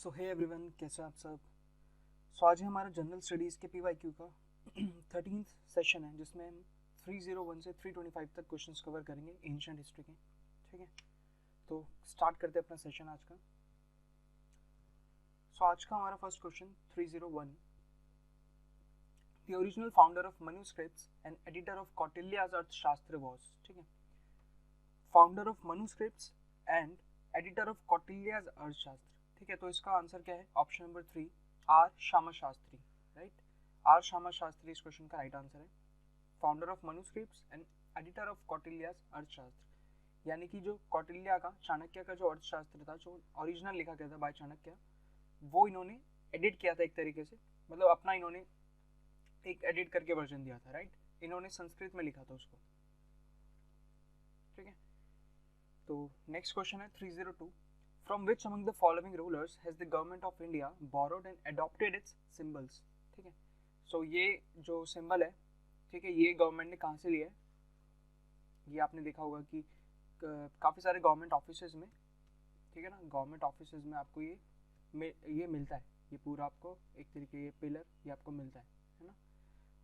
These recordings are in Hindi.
सो हे एवरीवन, कैसे आप सब। आज है हमारा जनरल स्टडीज़ के PYQ का 13th सेशन है, जिसमें हम 301 से 325 तक क्वेश्चंस कवर करेंगे एंशिएंट हिस्ट्री के। ठीक है, तो स्टार्ट करते हैं अपना सेशन आज का। आज का हमारा first question 301, the original founder of manuscripts and editor of Kautilya's Arthashastra was. ठीक है, founder of manuscripts and editor of Kautilya's Arthashastra. ठीक है, तो इसका आंसर क्या है? Option number 3, R Shyama Shastri. Right, R Shyama Shastri इस क्वेश्चन का राइट आंसर है। Founder of manuscripts and editor of Kautilya's Arthashastra, यानी कि जो कौटिल्या का, चाणक्य का जो अर्थशास्त्र था, जो ओरिजिनल लिखा गया था बाय चाणक्य, वो इन्होंने एडिट किया था एक तरीके से, मतलब अपना इन्होंने एक एडिट करके वर्जन दिया था। राइट, इन्होंने संस्कृत में लिखा था उसको। ठीक है, तो नेक्स्ट क्वेश्चन है 302, From which among the following rulers has the government of India borrowed and adopted its symbols? ठीक है, सो ये जो सिंबल है, ठीक है, ये गवर्नमेंट ने कहाँ से लिया है? ये आपने देखा होगा कि काफ़ी सारे गवर्नमेंट ऑफिसेज में, ठीक है ना, गवर्नमेंट ऑफिसेज में आपको ये मिलता है, ये पूरा आपको एक तरीके ये पिलर ये आपको मिलता है ना।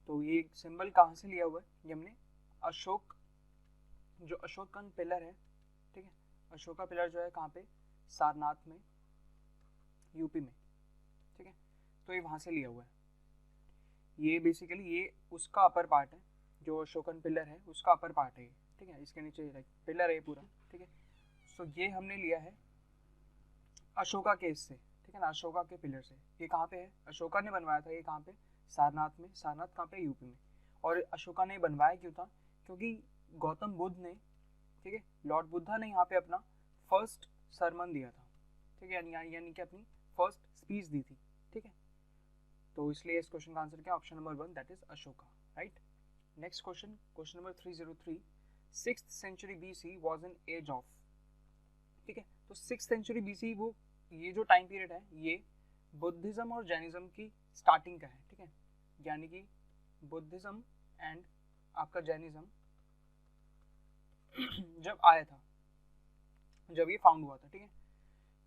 तो ये सिंबल कहाँ से लिया हुआ है? ये हमने अशोक, जो अशोकन पिलर है, ठीक है, अशोका पिलर जो है कहाँ पे? सारनाथ में, यूपी में। ठीक है, तो ये वहाँ से लिया हुआ है। ये बेसिकली ये उसका अपर पार्ट है, जो अशोकन पिलर है उसका अपर पार्ट है ये। ठीक है, इसके नीचे लाइक पिलर है पूरा। ठीक है, सो ये हमने लिया है अशोका के इससे, ठीक है ना, अशोका के पिलर से। ये कहाँ पे है? अशोका ने बनवाया था। ये कहाँ पे? सारनाथ में। सारनाथ कहाँ पे? यूपी में। और अशोका ने बनवाया क्यों था? क्योंकि गौतम बुद्ध ने, ठीक है, लॉर्ड बुद्धा ने यहाँ पे अपना फर्स्ट सरमन दिया था। ठीक है, यानी कि अपनी फर्स्ट स्पीच दी थी। ठीक है, तो इसलिए इस क्वेश्चन का आंसर क्या? Option number 1, that is Ashoka. Right, next question, question number 303, 6th century BC was an age of. ठीक है, तो 6th सेंचुरी BC वो ये जो टाइम पीरियड है, ये बुद्धिज्म और जैनिज्म की स्टार्टिंग का है। ठीक है, यानी कि बुद्धिज्म एंड आपका जैनिज्म जब आया था, जब ये फाउंड हुआ था। ठीक है,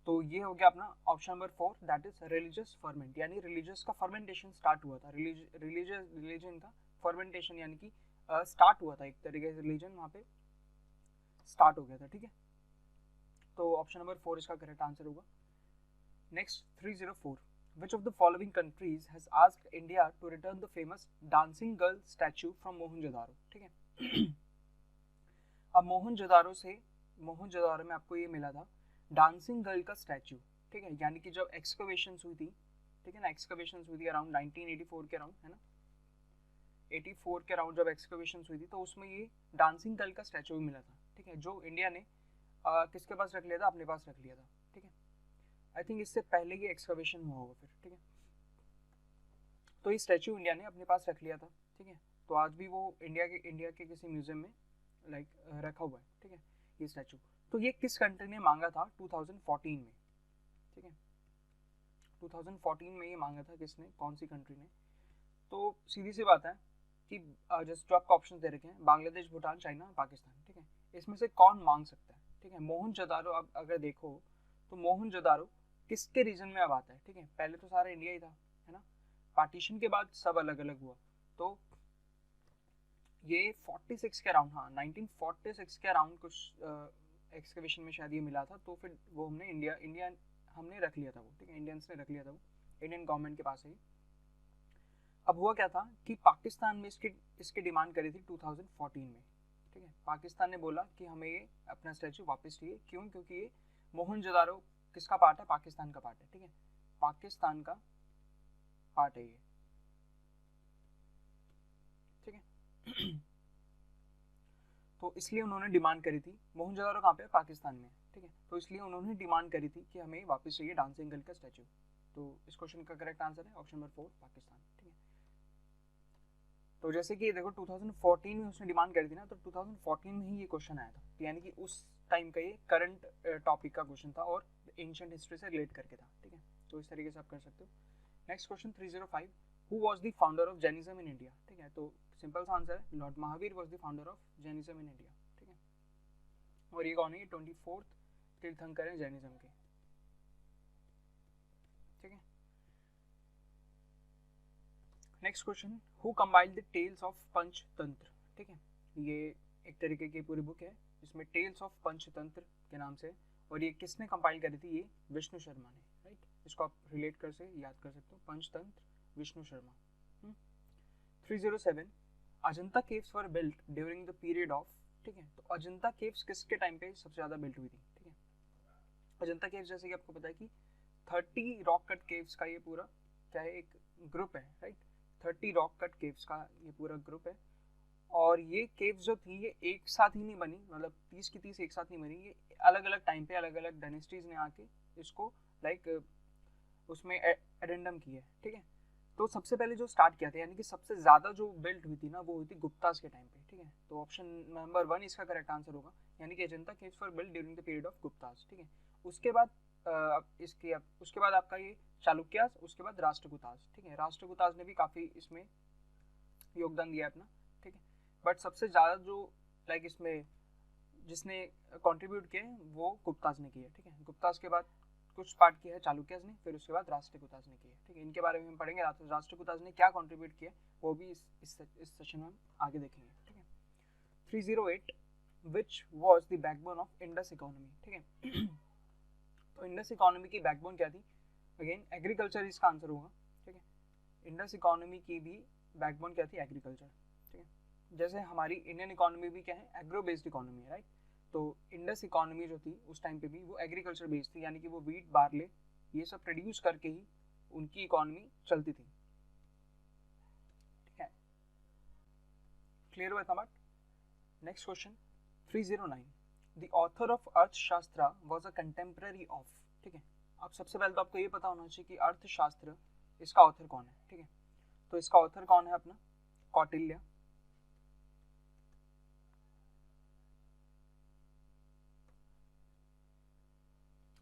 तो ये हो गया अपना option number 4, that is religious ferment, यानी रिलीजियस का फर्मेंटेशन स्टार्ट हुआ था। रिलीजन का फर्मेंटेशन यानी कि स्टार्ट हुआ था, एक तरीके से रिलीजन वहाँ पे स्टार्ट हो गया था। ठीक है, तो ऑप्शन नंबर 4 इसका करेक्ट आंसर होगा। Next 304, which of the following countries has asked India to return the famous dancing girl statue from Mohenjodaro? ठीक है, अब मोहनजोदारो में आपको ये मिला था डांसिंग गर्ल का स्टैचू। ठीक है, यानी कि जब एक्सकवेशंस हुई थी, ठीक है ना, एक्सकवेशंस हुई थी अराउंड 1984 के अराउंड, है ना, 84 के अराउंड जब एक्सकवेशंस हुई थी, तो उसमें ये डांसिंग गर्ल का स्टैचू भी मिला था। ठीक है, जो इंडिया ने किसके पास रख लिया था? अपने पास रख लिया था। ठीक है, आई थिंक इससे पहले ही एक्सकवेशन हुआ होगा फिर। ठीक है, तो ये स्टैचू इंडिया ने अपने पास रख लिया था। ठीक है, तो आज भी वो इंडिया के किसी म्यूजियम में लाइक रखा हुआ है। ठीक है, ये स्टैचू। तो ये किस कंट्री ने मांगा था 2014 में? ठीक है, 2014 में ये मांगा था किसने, कौन सी कंट्री ने? तो सीधी सी बात है कि जस्ट जो आपको ऑप्शन दे रखे हैं, बांग्लादेश, भूटान, चाइना, पाकिस्तान। ठीक है, इसमें से कौन मांग सकता है? ठीक है, मोहनजोदारो, अब अगर देखो तो मोहनजोदारो किसके रीजन में अब आता है? ठीक है, पहले तो सारा इंडिया ही था, है ना, पार्टीशन के बाद सब अलग अलग हुआ। तो ये 46 के अराउंड, हाँ 1946 के अराउंड कुछ एक्सकवेशन में शायद ये मिला था। तो फिर वो हमने इंडिया हमने रख लिया था वो। ठीक है, इंडियंस ने रख लिया था वो, इंडियन गवर्नमेंट के पास है। अब हुआ क्या था कि पाकिस्तान में इसकी डिमांड करी थी 2014 में। ठीक है, पाकिस्तान ने बोला कि हमें ये अपना स्टैचू वापस चाहिए। क्यों? क्योंकि ये मोहनजोदारो किसका पार्ट है? पाकिस्तान का पार्ट है। ठीक है, पाकिस्तान का पार्ट है ये। ठीक है, तो इसलिए उन्होंने डिमांड करी थी। मोहनजोदारो कहाँ पे? पाकिस्तान में। ठीक है, तो इसलिए उन्होंने डिमांड करी थी कि हमें वापस चाहिए डांसिंग गर्ल का स्टैचू। तो इस क्वेश्चन का करेक्ट आंसर है ऑप्शन नंबर 4, पाकिस्तान। ठीक है, तो जैसे कि देखो 2014 में उसने डिमांड करी थी ना, तो 2014 में ही ये क्वेश्चन आया था, तो यानी कि उस टाइम का ये करंट टॉपिक का क्वेश्चन था और एंशिएंट हिस्ट्री से रिलेट करके था। ठीक है, तो इस तरीके से आप कर सकते हो। Next question 305, who was the founder of Jainism in India? ठीक है, तो सिंपल सा आंसर है Lord Mahavir was the founder of Jainism in India. ठीक है, और ये कौन है? 24th तीर्थंकर है जैनिज्म के। Next question, who compiled the tales of Panchatantra, ठीक है, ये एक तरीके की पूरी बुक है जिसमें टेल्स ऑफ पंचतंत्र के नाम से, और ये किसने कंपाइल करी थी, ये विष्णु शर्मा ने, राइट, इसको आप रिलेट कर से याद कर सकते हो, Panchatantra Vishnu Sharma. 307, Ajanta caves were built during the period of, ठीक है, तो अजंता केव्स किसके टाइम पे सबसे ज्यादा बिल्ट हुई थी, ठीक है, अजंता केव्स जैसे कि आपको पता है कि 30 रॉक कट केव्स का ये पूरा क्या है, एक ग्रुप है, राइट, 30 रॉक कट केव्स का ये पूरा ग्रुप है, और ये केव्स जो थी ये एक साथ ही नहीं बनी, मतलब 30 की 30 एक साथ नहीं बनी, ये अलग अलग टाइम पे अलग अलग डायनेस्टीज ने आके इसको लाइक उसमें एडेंडम किया है, ठीक है। तो सबसे पहले जो स्टार्ट किया था, यानी कि सबसे ज्यादा जो बिल्ट हुई थी ना, वो हुई थी गुप्तास के टाइम पे, ठीक है, तो ऑप्शन नंबर 1 इसका करेक्ट आंसर होगा, यानी कि Ajanta caves were built during the period of Guptas, ठीक है। उसके बाद उसके बाद आपका ये चालुक्यास, उसके बाद राष्ट्रकूटास, ठीक है, राष्ट्रकूटास ने भी काफी इसमें योगदान दिया अपना, ठीक है, बट सबसे ज्यादा जो लाइक इसमें जिसने कंट्रीब्यूट किए वो गुप्तास ने किया, ठीक है, गुप्तास के बाद कुछ पार्ट किया है चालुक्यास ने, फिर उसके बाद राष्ट्रकूटास ने किया, ठीक है, इनके बारे में हम पढ़ेंगे, राष्ट्रकूटास ने क्या कंट्रीब्यूट किया वो भी इस सेशन में हम आगे देखेंगे, ठीक है। 308, which was the backbone of Indus economy, ठीक है, तो इंडस इकोनॉमी की बैकबोन क्या थी, अगेन एग्रीकल्चर इसका आंसर होगा, ठीक है, इंडस इकोनॉमी की भी बैकबोन क्या थी, एग्रीकल्चर, ठीक है, जैसे हमारी इंडियन इकोनॉमी भी क्या है, एग्रो बेस्ड इकोनॉमी है, राइट, तो इंडस इकोनॉमी जो थी उस टाइम पे भी वो एग्रीकल्चर बेस्ड थी, यानी कि वो वीट बार्ले ये सब प्रोड्यूस करके ही उनकी इकोनॉमी चलती थी, ठीक है, क्लियर हुआ इतना बात। Next question 309, the author of अर्थशास्त्र वाज अ कंटेम्पररी ऑफ, ठीक है, अब सबसे पहले तो आपको ये पता होना चाहिए कि अर्थशास्त्र इसका ऑथर कौन है, ठीक है, तो इसका ऑथर कौन है अपना, कौटिल्य,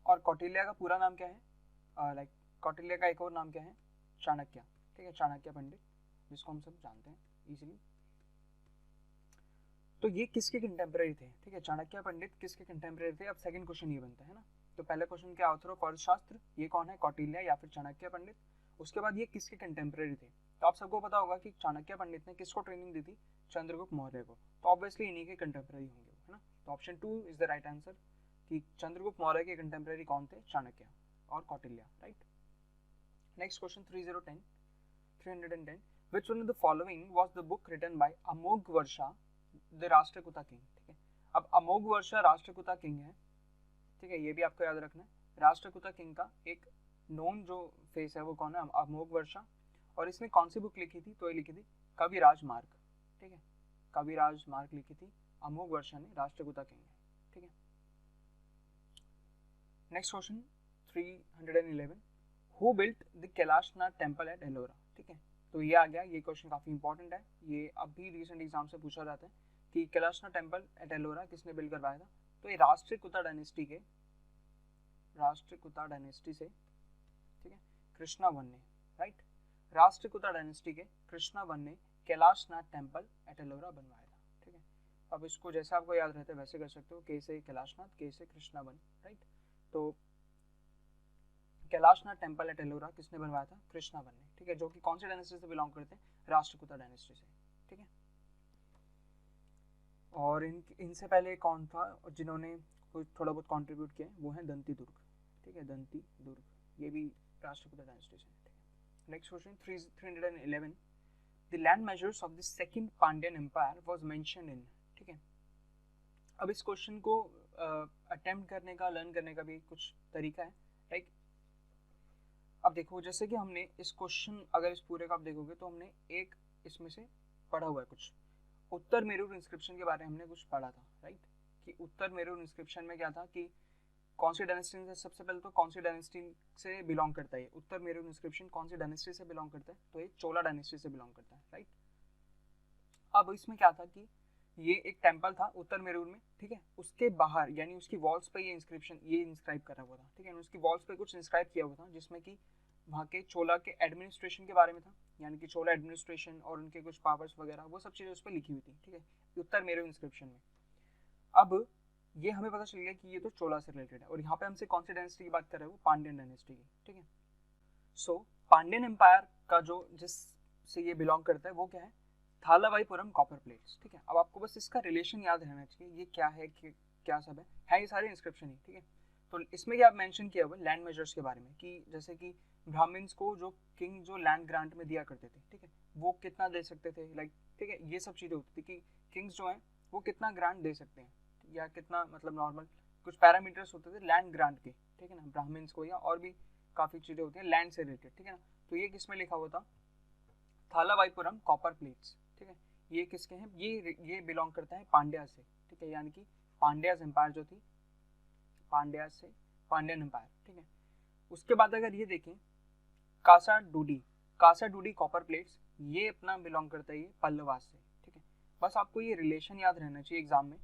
और कौटिल्य का पूरा नाम क्या है, लाइक कौटिल्य का एक और नाम क्या है, चाणक्य, ठीक है, चाणक्य पंडित जिसको हम सब जानते हैं इजीली। तो ये किसके कंटेम्पररी थे, ठीक है, चाणक्य पंडित किसके कंटेम्पररी थे, अब सेकंड क्वेश्चन ये बनता है ना, तो पहला क्वेश्चन क्या, ऑथर ऑफ अर्थशास्त्र ये कौन है, कौटिल्य या फिर चाणक्य पंडित, उसके बाद ये किसके कंटेम्पररी थे, तो आप सबको पता होगा कि चाणक्य पंडित ने किसको ट्रेनिंग दी थी, चंद्रगुप्त मौर्य को, तो ऑब्वियसली इन्हीं के कंटेम्पररी होंगे, है ना, तो option 2 is the right answer कि चंद्रगुप्त मौर्य के कंटेम्पररी कौन थे, चाणक्य और Kautilya, right. Next question 310, which one of the following was the book written by Amoghavarsha the Rashtrakuta king, ठीक है, अब अमोघवर्षा राष्ट्रकूटा किंग है, ठीक है, ये भी आपको याद रखना है, राष्ट्रकूटा किंग का एक नोन जो फेस है वो कौन है, अमोघवर्षा, और इसने कौन सी बुक लिखी थी, तो ये लिखी थी कविराज मार्ग, ठीक है, कविराज मार्ग लिखी थी अमोघवर्षा ने, राष्ट्रकूटा किंग है, ठीक है। Next question 311, who built the Kailashnath temple at Ellora, ठीक है, तो ये आ गया, ये क्वेश्चन काफी इंपॉर्टेंट है, ये अभी रिसेंट एग्जाम से पूछा जाता है कि कैलाशनाथ टेम्पल एट एलोरा किसने बिल्ड करवाया था, तो ये राष्ट्रकूटा डायनेस्टी से, ठीक है, कृष्णावन ने, राइट, राष्ट्रकूटा डायनेस्टी के कृष्णावन ने कैलाशनाथ टेम्पल एट एलोरा बनवाया था, ठीक है, अब इसको जैसे आपको याद रहता है वैसे कर सकते हो, के से कैलाशनाथ, के से कृष्णावन, राइट, तो कैलाशनाथ टेम्पल एट एलोरा किसने बनवाया था, कृष्णावन ने, ठीक है, जो कि कौन से डायनेस्टी से बिलोंग करते हैं, राष्ट्रकूटा डायनेस्टी से, ठीक है। और इनसे पहले कौन था जिन्होंने थोड़ा बहुत कंट्रीब्यूट किया, वो है दंती दुर्ग, ठीक है, दंती दुर्ग, ये भी राष्ट्रकूटा डायनेस्टी से, ठीक है। Next question 311, the land measures of the second Pandyan empire was mentioned in, ठीक है, अब इस क्वेश्चन को अटेम्प्ट करने का, लर्न करने का भी कुछ तरीका है, लाइक अब देखो जैसे कि हमने इस क्वेश्चन, अगर इस पूरे का आप देखोगे तो हमने एक इसमें से पढ़ा हुआ है कुछ, उत्तर मेरूर इंस्क्रिप्शन के बारे में हमने कुछ पढ़ा था, राइट, कि उत्तर मेरूर इंस्क्रिप्शन में क्या था कि कौन सी डायनेस्टी से, सबसे पहले तो कौन सी डायनेस्टी से बिलोंग करता है, उत्तर मेरूर इंस्क्रिप्शन कौन सी डायनेस्टी से बिलोंग करता है, तो ये चोला डायनेस्टी से बिलोंग करता है, राइट। अब इसमें क्या था कि ये एक टेम्पल था उत्तर मेरूर में, ठीक है, उसके बाहर यानी उसकी वॉल्स पे ये इंस्क्रिप्शन, ये इंस्क्राइब करा हुआ था, ठीक है, उसकी वॉल्स पे कुछ इंस्क्राइब किया हुआ था जिसमें कि वहाँ के चोला के एडमिनिस्ट्रेशन के बारे में था, यानी कि चोला एडमिनिस्ट्रेशन और उनके कुछ पावर्स वगैरह वो सब चीज़ें उस पर लिखी हुई थी, ठीक है, उत्तर मेरूर इंस्क्रिप्शन में। अब ये हमें पता चल गया कि ये तो चोला से रिलेटेड है, और यहाँ पे हमसे कौन सी डायनेस्टी की बात कर रहे हैं, वो पांड्यन डायनेस्टी की, ठीक है। सो पांड्यन एम्पायर का जो जिस से ये बिलोंग करता है वो क्या है, थालावाईपुरम कॉपर प्लेट्स। ठीक है, अब आपको बस इसका रिलेशन याद रहना चाहिए, ये क्या है कि क्या सब है ये सारे इंस्क्रिप्शन ही। ठीक है, तो इसमें क्या मेंशन किया हुआ लैंड मेजर्स के बारे में कि जैसे कि ब्राह्मण्स को जो किंग जो लैंड ग्रांट में दिया करते थे, ठीक है, वो कितना दे सकते थे, लाइक ठीक है, ये सब चीज़ें होती थी कि किंग्स जो हैं वो कितना ग्रांट दे सकते हैं या कितना मतलब नॉर्मल कुछ पैरामीटर्स होते थे लैंड ग्रांट के। ठीक है ना, ब्राह्मण्स को या और भी काफ़ी चीज़ें होती हैं लैंड से रिलेटेड। ठीक है ना, तो ये किस में लिखा हुआ था, थालावाईपुरम कॉपर प्लेट्स। ठीक है, ये किसके हैं, ये बिलोंग करता है पांड्या से। ठीक है, यानी कि पांड्याज एम्पायर जो थी, पांड्या से पांड्यन एम्पायर। ठीक है, उसके बाद अगर ये देखें कासा डूडी कॉपर प्लेट्स, ये अपना बिलोंग करता है ये पल्लवास से। ठीक है, बस आपको ये रिलेशन याद रहना चाहिए एग्जाम में,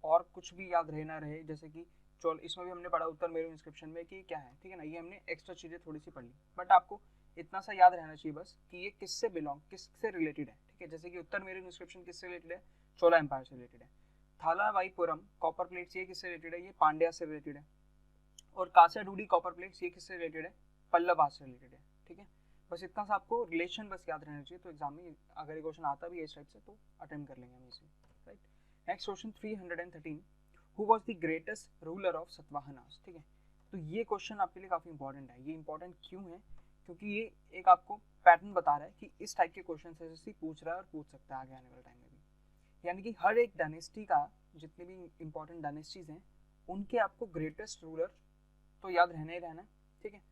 और कुछ भी याद रहे ना रहे, जैसे कि चलो इसमें भी हमने पढ़ा उत्तर मेरू इंस्क्रिप्शन में कि क्या है। ठीक है ना, ये हमने एक्स्ट्रा चीज़ें थोड़ी सी पढ़ ली, बट आपको इतना सा याद रहना चाहिए बस कि ये किससे रिलेटेड है। ठीक है, जैसे कि उत्तर मेरू इंस्क्रिप्शन किससे रिलेटेड है, चोला एम्पायर से रिलेटेड है। थालावाईपुरम कॉपर प्लेट्स ये किससे रिलेटेड है, ये पांड्या से रिलेटेड है। और कासाडूडी कॉपर प्लेट्स ये किससे रिलेटेड है, पल्लवास से रिलेटेड है। ठीक है, बस इतना सा आपको रिलेशन बस याद रहना चाहिए, तो एग्जाम में अगर ये क्वेश्चन आता भी है इस टाइप से तो अटेम्प्ट कर लेंगे हम इसे। Right, next question 313, who was the greatest ruler of Satavahanas. ठीक है, तो ये क्वेश्चन आपके लिए काफी इंपॉर्टेंट है। ये इंपॉर्टेंट क्यों है, क्योंकि ये एक आपको पैटर्न बता रहा है कि इस टाइप के क्वेश्चन से पूछ रहा है और पूछ सकता है आगे आने वाले टाइम में भी। यानी कि हर एक डायनेस्टी का, जितने भी इंपॉर्टेंट डायनेस्टीज हैं उनके आपको ग्रेटेस्ट रूलर तो याद रहना ही रहना है। ठीक है,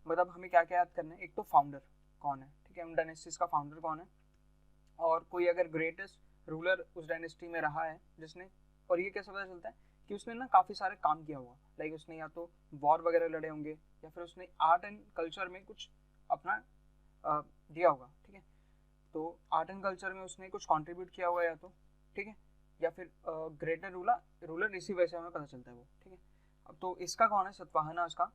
मतलब हमें क्या क्या याद करना है, एक तो फाउंडर कौन है। ठीक है, उन डायनेस्टीज का फाउंडर कौन है, और कोई अगर ग्रेटेस्ट रूलर उस डायनेस्टी में रहा है जिसने, और ये कैसे पता चलता है कि उसने ना काफ़ी सारे काम किया हुआ, लाइक उसने या तो वॉर वगैरह लड़े होंगे या फिर उसने आर्ट एंड कल्चर में कुछ अपना दिया होगा। ठीक है, तो आर्ट एंड कल्चर में उसने कुछ कंट्रीब्यूट किया हुआ या तो, ठीक है, या फिर ग्रेटर रूलर इसी वजह से हमें पता चलता है वो। ठीक है, अब तो इसका कौन है, सतवाहना उसका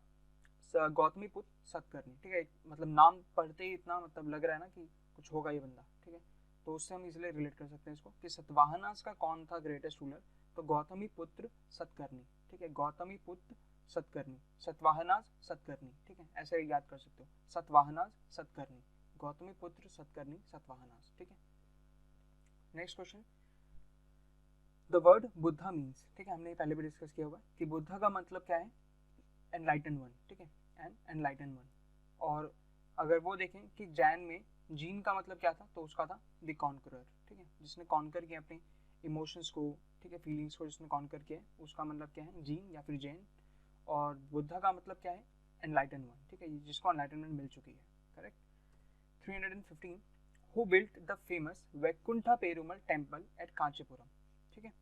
गौतमी पुत्र सतकर्णी। ठीक है, मतलब नाम पढ़ते ही इतना मतलब लग रहा है ना कि कुछ होगा ये बंदा। ठीक है, तो उससे हम इसलिए रिलेट कर सकते हैं इसको कि सतवाहनास का कौन था ग्रेटेस्ट रूलर, तो गौतमी पुत्र सतकर्णी। ठीक है, गौतमी पुत्र सतकर्णी, सतवाहनास सतकर्णी। ठीक है, ऐसे याद कर सकते हो, सतवाहनास सतकर्णी, गौतमी पुत्र सतकर्णी, सतवाहनास। ठीक है, next question, the word Buddha means. ठीक है, हमने पहले भी डिस्कस किया हुआ कि बुद्धा का मतलब क्या है, एनलाइटन वन। ठीक है, एनलाइटन वन। और अगर वो देखें कि जैन में जीन का मतलब क्या था, तो उसका था द कॉन्करर। ठीक है, जिसने कॉन्कर किया अपने इमोशंस को, ठीक है, फीलिंग्स को जिसने कॉन्कर किया उसका मतलब क्या है, जीन या फिर जैन। और बुद्धा का मतलब क्या है, एनलाइटन वन। ठीक है, जिसको एनलाइटनमेंट मिल चुकी है। Correct. 315, who built the famous Vaikuntha Perumal temple at Kanchipuram. ठीक है,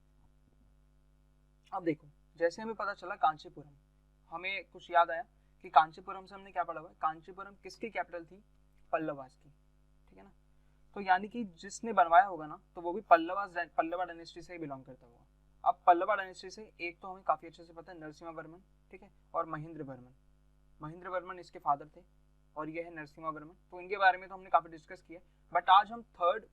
अब देखो जैसे हमें पता चला कांचीपुरम, हमें कुछ याद आया कि कांचीपुरम से हमने क्या पढ़ा हुआ है, कांचीपुरम किसकी कैपिटल थी, पल्लवास की। ठीक है ना, तो यानी कि जिसने बनवाया होगा ना तो वो भी पल्लवा डायनेस्टी से ही बिलोंग करता होगा। अब पल्लवा डायनेस्टी से एक तो हमें काफी अच्छे से पता है नरसिम्हा वर्मन। ठीक है, और महेंद्र वर्मन। महेंद्र वर्मन इसके फादर थे और ये है नरसिम्हा वर्मन। तो इनके बारे में तो हमने काफी डिस्कस किया, बट आज हम थर्ड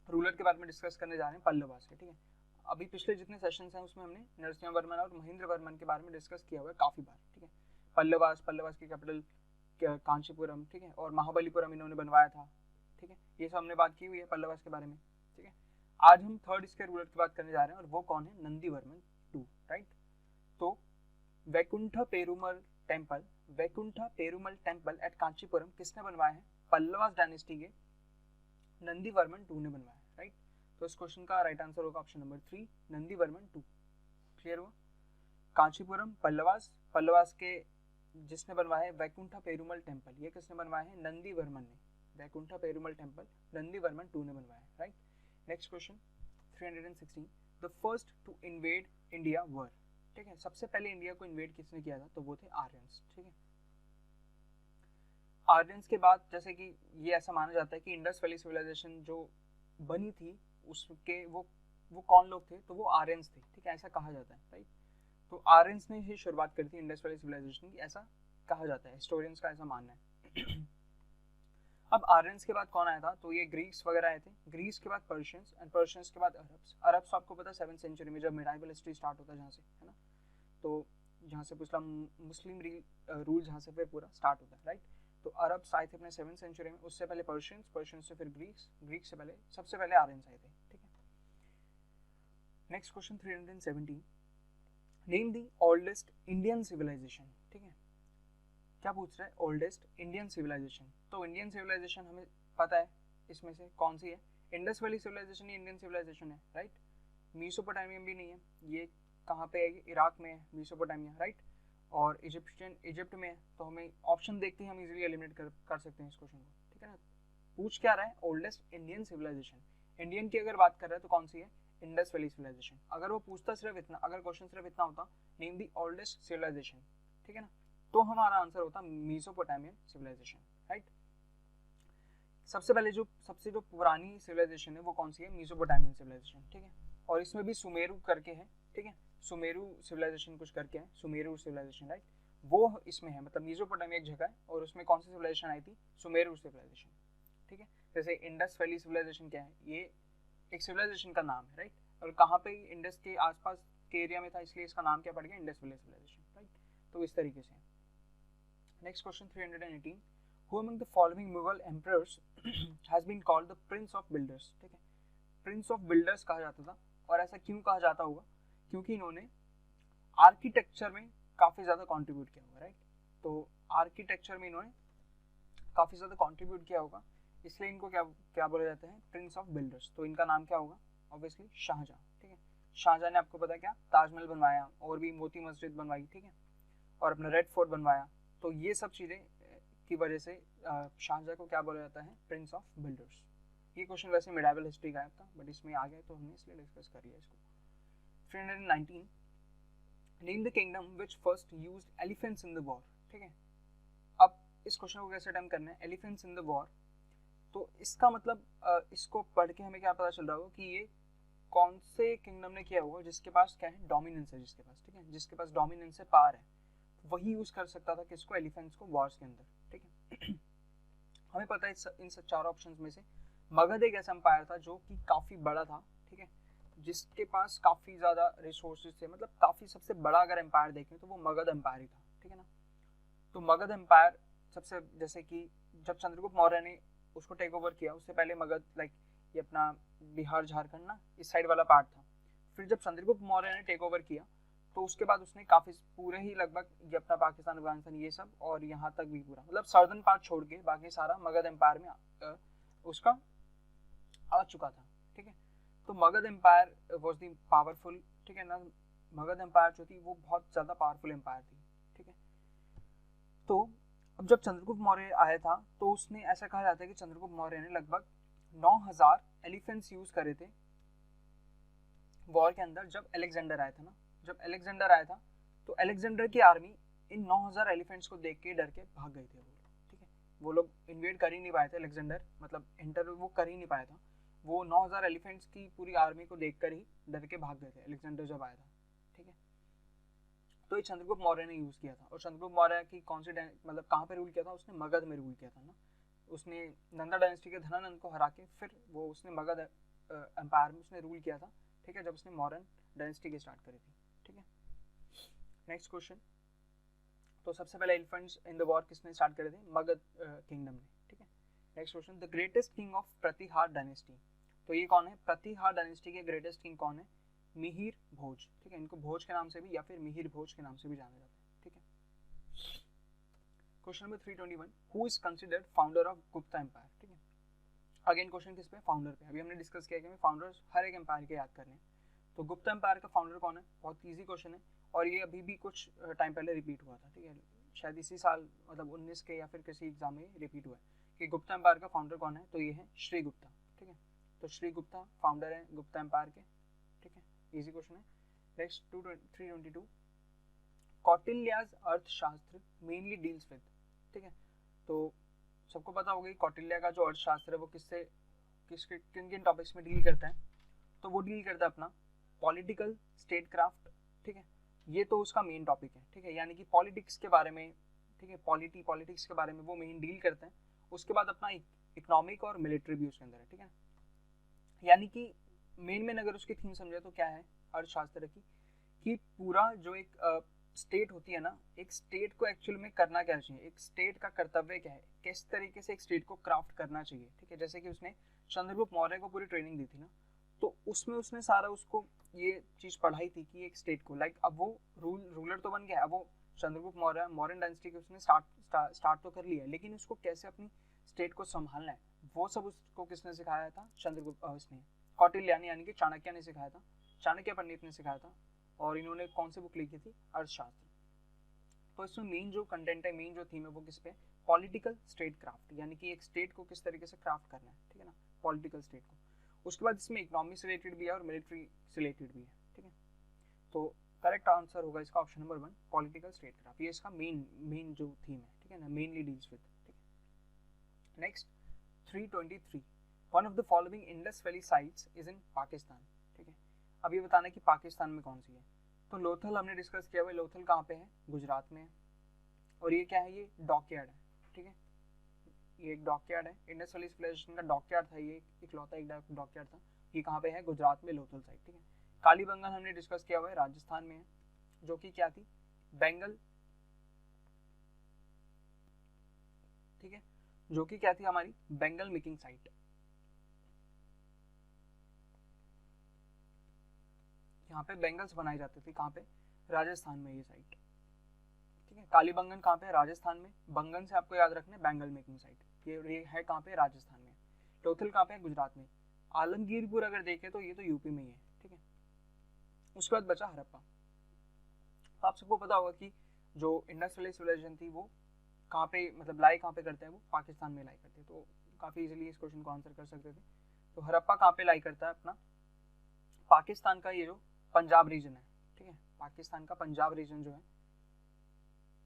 रूलर के बारे में डिस्कस करने जा रहे हैं, पल्लवास के। ठीक है, अभी पिछले जितने सेशंस हैं उसमें हमने नरसिम्हा वर्मन और महेंद्र वर्मन के बारे में डिस्कस किया हुआ है काफी बार। ठीक है, पल्लवास की कैपिटल कांचीपुरम। ठीक है, और महाबलीपुरम इन्होंने बनवाया था। ठीक है, ये सब हमने बात की हुई है पल्लवास के बारे में। ठीक है, आज हम थर्ड इसके रूलर की बात करने जा रहे हैं और वो कौन है, नंदी वर्मन टू। राइट, तो वैकुंठा पेरुमल टेम्पल एट कांचीपुरम किसने बनवाया है, पल्लवास डायनेस्टी के नंदी वर्मन टू ने बनवाया है। राइट, तो इस क्वेश्चन का राइट आंसर होगा option number 3, Nandi Varman two. Clear हुआ, कांचीपुरम पल्लवास के जिसने बनवाया है वैकुंठा पेरुमल टेम्पल, ये किसने बनवाया है, नंदी वर्मन ने। वैकुंठा पेरुमल टेम्पल नंदी वर्मन टू ने बनवाया है। Right, next question 316, the first to invade India were. ठीक है, सबसे पहले इंडिया को इन्वेड किसने किया था, तो वो थे आर्यंस। ठीक है, आर्यंस के बाद जैसे कि ये ऐसा माना जाता है कि इंडस वैली सिविलाइजेशन जो बनी थी उसके वो कौन लोग थे, तो वो आर्यंस थे। ठीक है, ऐसा कहा जाता है। राइट, तो आर्यंस ने ही शुरुआत करी थी इंडस वैली सिविलाइजेशन की, ऐसा कहा जाता है, हिस्टोरियंस का ऐसा मानना है। अब आर्यंस के बाद कौन आया था, तो ये ग्रीक्स वगैरह आए थे। ग्रीक्स के बाद पर्शियंस, एंड पर्शियंस के बाद अरब्स। अरब्स आपको पता है 7th सेंचुरी में जब मिडाइवल हिस्ट्री स्टार्ट होता है जहाँ से, है ना, तो जहाँ से मुस्लिम रूल जहाँ से फिर पूरा स्टार्ट होता है। राइट, तो अरब्स आए थे अपने 7th सेंचुरी में, उससे पहले पर्शियंस, पर्शियंस से फिर ग्रीक्स, ग्रीक से पहले सबसे पहले आर्यंस आए थे, ठीक है। Next question 317, name the oldest Indian civilisation, ठीक है। क्या पूछ रहा है, ओल्डेस्ट इंडियन सिविलाइजेशन। तो इंडियन सिविलाइजेशन हमें पता है इसमें से कौन सी है, इंडस वैली सिविलाइजेशन ही इंडियन सिविलाइजेशन है, राइट। मेसोपोटामियन भी नहीं है, ये कहाँ पे है, इराक में है मेसोपोटामिया, राइट। और इजिप्ट में है, तो हमें ऑप्शन देखते ही हम इजीली एलिमिनेट कर सकते हैं इस क्वेश्चन को, ठीक है ना। पूछ क्या रहा है, ओल्डेस्ट इंडियन सिविलाइजेशन, इंडियन की अगर बात कर रहा है तो कौन सी है, इंडस वैली सिविलाइजेशन। अगर वो पूछता सिर्फ इतना, अगर क्वेश्चन सिर्फ इतना होता, नेम द ओल्डेस्ट सिविलाइजेशन, ठीक है ना, तो हमारा आंसर होता मेसोपोटामियन सिविलाइजेशन, राइट। सबसे जो पुरानी सिविलाइजेशन है वो कौन सी है, मेसोपोटामियन सिविलाइजेशन, ठीक है। और इसमें भी सुमेरु करके है, ठीक है, सुमेरु सिविलाइजेशन कुछ करके है, सुमेरु सिविलाइजेशन, राइट, वो इसमें है, मतलब मेसोपोटामिया एक जगह है और उसमें कौन सी सिविलाइजेशन आई थी, सुमेरु सिविलाइजेशन, ठीक है। जैसे इंडस वैली सिविलाइजेशन क्या है, ये एक सिविलाइजेशन का नाम है, राइट, और कहाँ पे इंडस के आसपास के एरिया में था, इसलिए इसका नाम क्या पड़ गया, इंडस वैली सिविलाइजेशन, राइट। तो इस तरीके से। Next question 318, who among the following Mughal emperors has been called the prince of builders, ठीक है। प्रिंस ऑफ बिल्डर्स कहा जाता था, और ऐसा क्यों कहा जाता होगा, क्योंकि इन्होंने आर्किटेक्चर में काफी ज्यादा कंट्रीब्यूट किया होगा, राइट। तो आर्किटेक्चर में इन्होंने काफी ज्यादा कंट्रीब्यूट किया होगा, इसलिए इनको क्या बोला जाता है, प्रिंस ऑफ बिल्डर्स। तो इनका नाम क्या होगा, ऑब्वियसली शाहजहां, ठीक है। शाहजहां ने आपको पता क्या, ताजमहल बनवाया और भी मोती मस्जिद बनवाई, ठीक है, और अपना रेड फोर्ट बनवाया। तो ये सब चीजें की वजह से शाहजहां को क्या बोला जाता है, प्रिंस ऑफ बिल्डर्स। ये क्वेश्चन वैसे मिडाइवल हिस्ट्री का था, बट इसमें आ गया तो हमने इसलिए डिस्कस कर लिया इसको। 319, name the kingdom which first used elephants in the war, ठीक है। अब इस क्वेश्चन को कैसे अटेम्प्ट करना है, एलिफेंट्स इन द वॉर, तो इसका मतलब इसको पढ़ के हमें क्या पता चल रहा होगा कि ये कौन से किंगडम ने किया होगा जिसके पास क्या है, डोमिनेंस है, जिसके पास, ठीक है, जिसके पास डोमिनेंस है, पावर है, वही यूज कर सकता था किसको, एलिफेंट्स को वॉर्स के अंदर, ठीक है। हमें पता है इन सब चार ऑप्शंस में से मगध एक ऐसा एम्पायर था जो कि काफी बड़ा था, ठीक है, जिसके पास काफी ज्यादा रिसोर्सेज थे, मतलब काफी सबसे बड़ा अगर एम्पायर देखें तो वो मगध एम्पायर ही था, ठीक है ना। तो मगध एम्पायर सबसे, जैसे कि जब चंद्रगुप्त मौर्य ने उसको टेक ओवर किया, उससे पहले मगध लाइक ये अपना बिहार झारखंड ना इस साइड वाला पार्ट था। फिर जब चंद्रगुप्त मौर्य ने टेक ओवर किया तो उसके बाद उसने काफी पूरे ही लगभग ये अपना पाकिस्तान अफगानिस्तान ये सब और यहाँ तक भी पूरा मतलब साउदर्न पार्ट छोड़ के बाकी सारा मगध एम्पायर में उसका आ चुका था, ठीक है। तो Magadh empire was the powerful, ठीक है ना, मगध एम्पायर जो थी वो बहुत ज्यादा पावरफुल एम्पायर थी, ठीक है। तो अब जब चंद्रगुप्त मौर्य आया था तो उसने, ऐसा कहा जाता है कि चंद्रगुप्त मौर्य ने लगभग 9000 एलिफेंट्स यूज करे थे वॉर के अंदर। जब अलेक्जेंडर आया था ना, जब अलेक्जेंडर आया था तो अलेक्जेंडर की आर्मी इन 9000 एलिफेंट्स को देख के डर के भाग गए थे वो, ठीक है। वो लोग इन्वेड कर ही नहीं पाए थे, अलेक्जेंडर मतलब एंटर वो कर ही नहीं पाया था, वो 9000 एलिफेंट्स की पूरी आर्मी को देखकर ही डर के भाग गए थे अलेक्जेंडर जब आया था, ठीक है। तो ये चंद्रगुप्त मौर्य ने यूज किया था। और चंद्रगुप्त मौर्य की कौन सी मतलब कहाँ पे रूल किया था, उसने मगध में रूल किया था ना, उसने नंदा डायनेस्टी के धनानंद को हरा के फिर वो उसने मगध एम्पायर में उसने रूल किया था, ठीक है, जब उसने मॉडर्न डायनेस्टी की स्टार्ट करी थी, ठीक है। नेक्स्ट क्वेश्चन, तो सबसे पहले एलिफेंट्स इन द वॉर किसने स्टार्ट करे थे, मगध किंगडम ने, ठीक है। Next question, the greatest king of Pratihar dynasty, तो ये कौन है, प्रतिहार डायनेस्टी के ग्रेटेस्ट किंग कौन है, मिहिर भोज, ठीक है, इनको भोज के नाम से भी या फिर मिहिर भोज के नाम से भी जाना जाता है, ठीक है। Question number 321, who is considered founder of Gupta empire, ठीक है। अगेन क्वेश्चन किस पे, फाउंडर पे। अभी हमने डिस्कस किया कि हमें फाउंडर्स हर एक एम्पायर के याद करने हैं, तो गुप्ता एम्पायर का फाउंडर कौन है, बहुत इजी क्वेश्चन है और ये अभी भी कुछ टाइम पहले रिपीट हुआ था, ठीक है, शायद इसी साल मतलब 19 के या फिर किसी एग्जाम में रिपीट हुआ है कि गुप्ता एम्पायर का फाउंडर कौन है, तो ये है श्री गुप्ता, ठीक है। तो श्री गुप्ता फाउंडर है गुप्ता एम्पायर के, ठीक है, इजी क्वेश्चन है। नेक्स्ट 322, कौटिल्याज अर्थशास्त्र मेनली डील्स विद, ठीक है। तो सबको पता होगा कि कौटिल्य का जो अर्थशास्त्र है वो किन किन टॉपिक्स में डील करता है, तो वो डील करता है अपना पॉलिटिकल, स्टेट क्राफ्ट, ठीक है, ये तो उसका मेन टॉपिक है, ठीक है, यानी कि पॉलिटिक्स के बारे में, ठीक है, पॉलिटिक्स के बारे में वो मेन डील करते हैं। उसके बाद अपना इकोनॉमिक और मिलिट्री भी उसके अंदर है, ठीक है, यानी कि मेन अगर उसकी थीम समझे तो क्या है अर्थशास्त्र की, कि पूरा जो एक स्टेट होती है ना, एक स्टेट को एक्चुअल में करना क्या चाहिए, एक स्टेट का कर्तव्य क्या है, किस तरीके से एक स्टेट को क्राफ्ट करना चाहिए, ठीक है। जैसे कि उसने चंद्रगुप्त मौर्य को पूरी ट्रेनिंग दी थी ना, तो उसमें उसने सारा उसको ये चीज पढ़ाई थी कि एक स्टेट को लाइक अब वो रूलर तो बन गया, अब वो चंद्रगुप्त मौर्य मॉडर्न डायनेस्टी के उसने स्टार्ट तो कर लिया, लेकिन उसको कैसे अपनी स्टेट को संभालना है वो सब उसको किसने सिखाया था, चंद्रगुप्त उसने कौटिल्य यानी कि चाणक्य ने सिखाया था, चाणक्य पंडित ने सिखाया था। और इन्होंने कौन सी बुक लिखी थी, अर्थशास्त्र। तो इसमें मेन जो कंटेंट है, मेन जो थीम है वो किस पे, पॉलिटिकल स्टेट क्राफ्ट, यानी कि एक स्टेट को किस तरीके से क्राफ्ट करना है, ठीक है ना, पॉलिटिकल स्टेट को। उसके बाद इसमें इकोनॉमी से रिलेटेड भी है और मिलिट्री से रिलेटेड भी है, ठीक है। तो करेक्ट आंसर होगा इसका option number 1, political state craft. ये इसका मेन जो थीम है, ठीक है ना, मेनली डील्स विद, ठीक है। Next 323, one of the following Indus valley sites is in Pakistan, ठीक है। अब ये बताना कि पाकिस्तान में कौन सी है। तो लोथल हमने डिस्कस किया हुआ है, लोथल कहाँ पे है, गुजरात में है। और ये क्या है, ये डॉकयार्ड है, ठीक है। ये एक डॉकयार्ड है, इंडस वैली सिविलाइजेशन का डॉकयार्ड था, ये इकलौता एक डॉकयार्ड था। ये कहाँ पे है, गुजरात में, लोथल साइड, ठीक है। कालीबंगन हमने डिस्कस किया हुआ है, राजस्थान में है, जो कि क्या थी, बेंगल, ठीक है, जो कि क्या थी हमारी बेंगल मेकिंग साइट। यहाँ पे बेंगल्स बनाए जाते थे, कहाँ पे, राजस्थान में ये साइट, ठीक है। कालीबंगन कहाँ पे है, राजस्थान में। बंगन से आपको याद रखना है बेंगल मेकिंग साइट, ये है कहाँ पे, राजस्थान में। लोथल कहाँ पे है, गुजरात में। आलमगीरपुर अगर देखें तो ये तो यूपी में ही है, ठीक है। उसके बाद बचा हड़प्पा। तो आप सबको पता होगा कि जो इंडस वैली सिविलाइजेशन थी वो कहाँ पे, मतलब लाई कहाँ पे करते हैं, वो पाकिस्तान में लाई करते हैं। तो काफ़ी इजीली इस क्वेश्चन को आंसर कर सकते थे। तो हड़प्पा कहाँ पे लाई करता है, अपना पाकिस्तान का ये जो पंजाब रीजन है, ठीक है, पाकिस्तान का पंजाब रीजन जो है,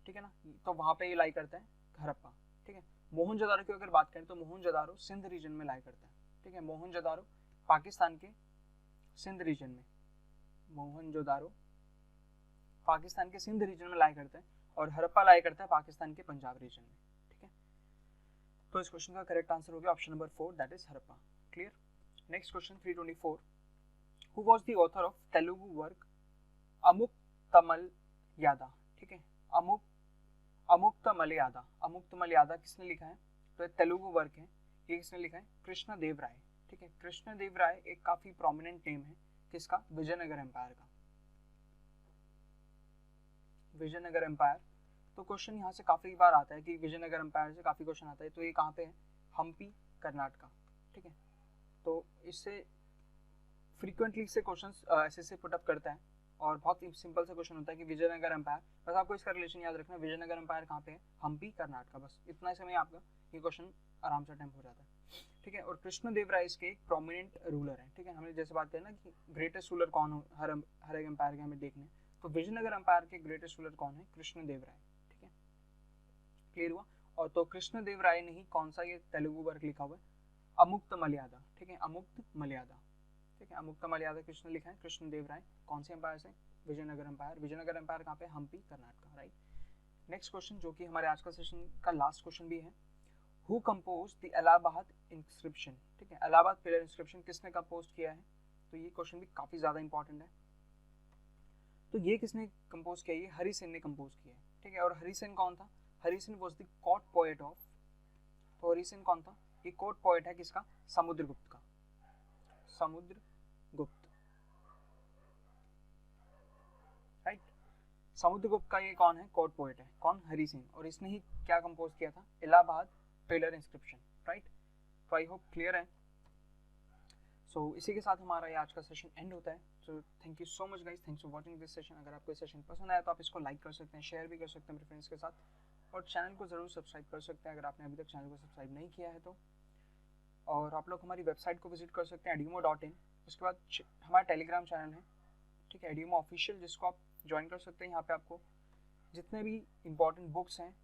ठीक है ना, तो वहाँ पे ये लाई करता है हड़प्पा, ठीक है। मोहनजोदारो की अगर बात करें तो मोहनजोदारो सिंध रीजन में लाई करता है, ठीक है। मोहनजोदारो पाकिस्तान के सिंध रीजन में, मोहनजोदारो पाकिस्तान के सिंध रीजन में लाई करता है, और हड़प्पा लाई करता है पाकिस्तान के पंजाब रीजन में, ठीक है। तो इस क्वेश्चन का करेक्ट आंसर हो गया option number 4, that is Harappa. Clear. Next question 324, who was the author of Telugu work Amuktamalyada, ठीक है। अमुक्तमलयादा, अमुक्तमलयादा किसने लिखा है, तो ये तेलुगु वर्क है, ये किसने लिखा है, कृष्णदेव राय, ठीक है। कृष्णदेव राय एक काफी प्रोमिनेंट नेम है किसका, विजयनगर एम्पायर का, विजयनगर एम्पायर। तो क्वेश्चन यहाँ से काफी बार आता है कि विजयनगर एम्पायर से काफी क्वेश्चन आता है। तो ये कहाँ पे है, हम्पी, कर्नाटका, ठीक है। तो इससे फ्रीक्वेंटली से क्वेश्चन ऐसे पुटअप करता है, और बहुत ही सिंपल सा क्वेश्चन होता है कि विजयनगर एम्पायर, बस आपको इसका रिलेशन याद रखना, विजयनगर एम्पायर कहाँ पे है, हम्पी, कर्नाटका, बस इतना समय आपका ये क्वेश्चन आराम से अटेम्प्ट हो जाता है, ठीक है। और कृष्णदेव राय इसके एक प्रोमिनेंट रूलर है, ठीक है। हमने जैसे बात करें ना कि ग्रेटेस्ट रूलर कौन हो, हर एक एम्पायर के हमें देखने, तो विजयनगर एम्पायर के ग्रेटेस्ट रूलर कौन है, कृष्णदेव राय, ठीक है। क्लियर हुआ। और तो कृष्णदेव राय ने ही कौन सा ये तेलुगु वर्क लिखा हुआ है, अमुक्तमलयादा, ठीक है, अमुक्तमलयादा, ठीक है। अमुक्तमलयादा किसने लिखा है, कृष्णदेव राय। कौन से एम्पायर से, विजयनगर एम्पायर। विजयनगर एम्पायर कहाँ पे, Hampi, Karnataka, right. Next question जो कि हमारे आज का सेशन का लास्ट क्वेश्चन भी है, who compose the Allahabad inscription, ठीक है। इलाहाबाद पिलर इंस्क्रिप्शन किसने कंपोज किया है, तो ये क्वेश्चन भी काफी ज्यादा इंपॉर्टेंट है। तो ये किसने कंपोज किया, ये हरि सिंह ने कंपोज किया है, ठीक है। और हरि सिंह कौन था, Hari Singh was the court poet of, तो हरि सिंह कौन था, ये कोर्ट पोएट है किसका, समुद्रगुप्त का, समुद्रगुप्त, राइट। समुद्रगुप्त का ये कौन है, कोर्ट पोएट है, कौन, हरि सिंह। और इसने ही क्या कंपोज किया था, इलाहाबाद पिलर इंस्क्रिप्शन, राइट। तो आई होप क्लियर है। सो इसी के साथ हमारा ये आज का सेशन एंड होता है। So thank you so much guys, thanks for watching this session. अगर आपको ये सेशन पसंद आया तो आप इसको लाइक कर सकते हैं, शेयर भी कर सकते हैं अपने फ्रेंड्स के साथ, और चैनल को जरूर सब्सक्राइब कर सकते हैं अगर आपने अभी तक चैनल को सब्सक्राइब नहीं किया है तो। और आप लोग हमारी वेबसाइट को विजिट कर सकते हैं edimo.in। उसके बाद हमारा टेलीग्राम चैनल है, ठीक है, edimo ऑफिशियल, जिसको आप ज्वाइन कर सकते हैं। यहाँ पे आपको जितने भी इंपॉर्टेंट बुक्स हैं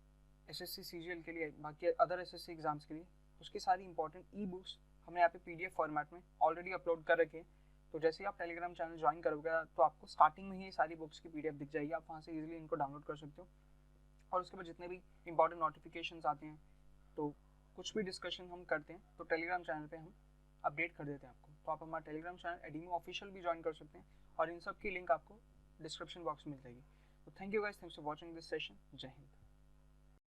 एसएससी सीजीएल के लिए, बाकी अदर एसएससी एग्जाम्स के लिए, उसकी सारी इंपॉर्टेंट ई बुक्स हमने यहाँ पे पीडीएफ फॉर्मेट में ऑलरेडी अपलोड कर रखे हैं। तो जैसे ही आप टेलीग्राम चैनल ज्वाइन करोगे तो आपको स्टार्टिंग में ही सारी बुक्स की पीडीएफ दिख जाएगी, आप वहाँ से इजीली इनको डाउनलोड कर सकते हो। और उसके बाद जितने भी इंपॉर्टेंट नोटिफिकेशंस आते हैं, तो कुछ भी डिस्कशन हम करते हैं तो टेलीग्राम चैनल पे हम अपडेट कर देते हैं आपको। तो आप हमारा टेलीग्राम चैनल edimo ऑफिशियल भी ज्वाइन कर सकते हैं, और इन सब की लिंक आपको डिस्क्रिप्शन बॉक्स में मिल जाएगी। तो thank you guys, thanks for watching this session. जय हिंद।